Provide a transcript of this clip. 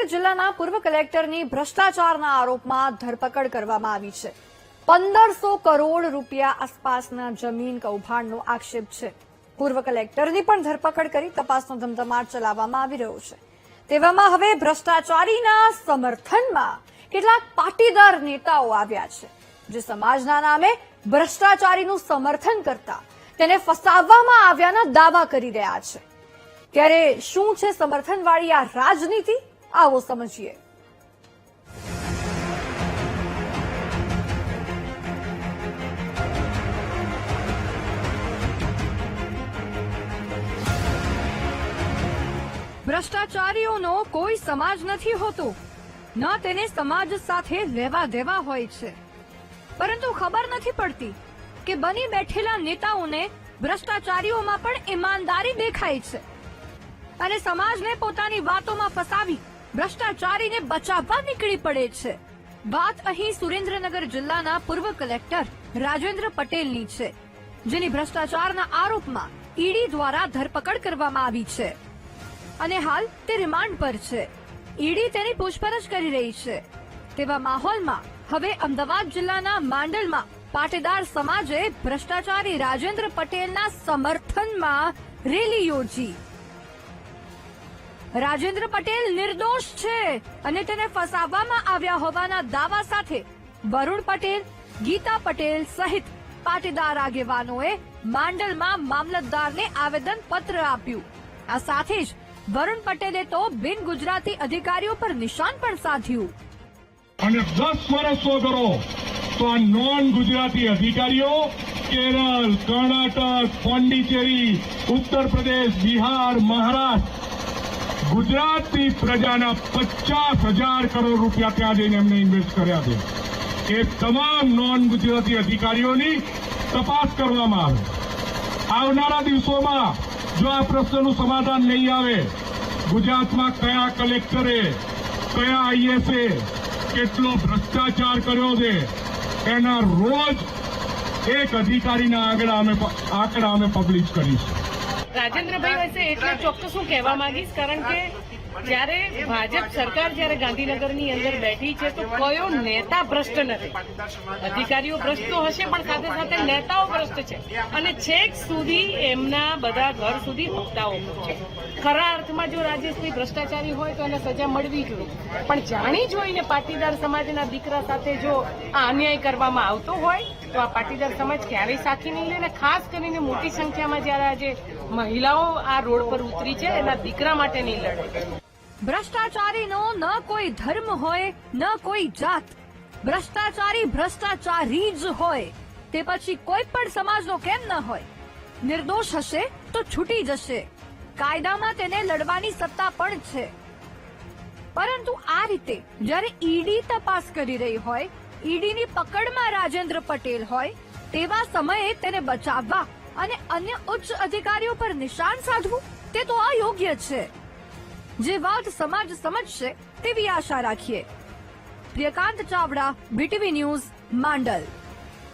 સુરેન્દ્રનગર જિલ્લાના પૂર્વ કલેક્ટરની ભ્રષ્ટાચારના આરોપમાં ધરપકડ કરવામાં આવી છે। 1500 કરોડ રૂપિયા આસપાસના જમીન કૌભાંડનો આક્ષેપ છે। પૂર્વ કલેક્ટરની પણ ધરપકડ કરી તપાસનો ધમધમાટ ચલાવવામાં આવી રહ્યો છે। તેવામાં હવે ભ્રષ્ટાચારીના સમર્થનમાં કેટલાક પાટીદાર નેતાઓ આવ્યા છે, જે સમાજના નામે ભ્રષ્ટાચારીનું સમર્થન કરતા તેને ફસાવવામાં આવ્યાના દાવા કરી રહ્યા છે। ત્યારે શું છે સમર્થનવાળી આ રાજનીતિ, આવો સમજીએ। ભ્રષ્ટાચારીઓનો કોઈ સમાજ નથી હોતો, ન તેને સમાજ સાથે લેવા દેવા હોય છે, પરંતુ ખબર નથી પડતી કે બની બેઠેલા નેતાઓને ભ્રષ્ટાચારીઓમાં પણ ઈમાનદારી દેખાય છે અને સમાજને પોતાની વાતોમાં ફસાવી ભ્રષ્ટાચારીને બચાવવા નીકળી પડે છે। વાત અહીં સુરેન્દ્રનગર જિલ્લાના પૂર્વ કલેક્ટર રાજેન્દ્ર પટેલની છે, જેની ભ્રષ્ટાચારના આરોપમાં ઈડી દ્વારા ધરપકડ કરવામાં આવી છે અને હાલ તે રિમાન્ડ પર છે। ઈડી તેની પૂછપરછ કરી રહી છે। તેવા માહોલમાં હવે અમદાવાદ જિલ્લાના માંડલમાં પાટીદાર સમાજે ભ્રષ્ટાચારી રાજેન્દ્ર પટેલના સમર્થનમાં રેલી યોજી। રાજેન્દ્ર પટેલ નિર્દોષ છે અને તેને ફસાવવામાં આવ્યા હોવાના દાવા સાથે વરુણ પટેલ, ગીતા પટેલ સહિત પાટીદાર આગેવાનોએ માંડલમાં મામલતદારને આવેદન પત્ર આપ્યું। આ સાથે જ વરુણ પટેલે તો બિન ગુજરાતી અધિકારીઓ પર નિશાન પણ સાધ્યું અને 10 વર્ષ કરો તો આ નોન ગુજરાતી અધિકારીઓ કેરળ, કર્ણાટક, પોંડિચેરી, ઉત્તર પ્રદેશ, બિહાર, મહારાષ્ટ્ર ગુજરાતની પ્રજાના 50,000 કરોડ રૂપિયા ત્યાં જઈને એમને ઇન્વેસ્ટ કર્યા છે। એ તમામ નોન ગુજરાતી અધિકારીઓની તપાસ કરવામાં આવે। આવનારા દિવસોમાં જો આ પ્રશ્નનું સમાધાન નહીં આવે, ગુજરાતમાં કયા કલેક્ટરે, કયા આઈએસએ કેટલો ભ્રષ્ટાચાર કર્યો છે એના રોજ એક અધિકારીના આંકડા અમે પબ્લિશ કરીશું। રાજેન્દ્રભાઈ વિશે એટલે ચોક્કસ હું કહેવા માંગીશ, કારણ કે જ્યારે ભાજપ સરકાર જ્યારે ગાંધીનગરની અંદર બેઠી છે તો કયો નેતા ભ્રષ્ટ નથી। અધિકારીઓ ભ્રષ્ટ તો હશે, પણ સાથે સાથે નેતાઓ ભ્રષ્ટ છે અને છેક સુધી એમના બધા ઘર સુધી હપ્તાઓ છે। ખરા અર્થમાં જો રાજેશભાઈ ભ્રષ્ટાચારી હોય તો એને સજા મળવી જોઈએ, પણ જાણી જોઈને પાટીદાર સમાજના દીકરા સાથે જો આ અન્યાય કરવામાં આવતો હોય તો આ પાટીદાર સમાજ ક્યારેય સાખી નહીં લે। અને ખાસ કરીને મોટી સંખ્યામાં જ્યારે આજે મહિલાઓ આ રોડ પર ઉતરી છે એના દીકરા માટે નહીં લડે। ભ્રષ્ટાચારીનો ન કોઈ ધર્મ હોય, ન કોઈ જાત। ભ્રષ્ટાચારી ભ્રષ્ટાચારી જ હોય, તે પછી કોઈ પણ સમાજનો કેમ ન હોય। નિર્દોષ હશે તો છૂટી જશે, કાયદામાં તેને લડવાની સત્તા પણ છે। પરંતુ આ રીતે જ્યારે ઈડી તપાસ કરી રહી હોય, ઈડીની પકડમાં રાજેન્દ્ર પટેલ હોય, તેવા સમયે તેને બચાવવા અને અન્ય ઉચ્ચ અધિકારીઓ પર નિશાન સાધવું તે તો અયોગ્ય છે। જે વાત સમાજ સમજશે તેવી આશા રાખીએ। Priyakant Chavda, BTV news, Mandal.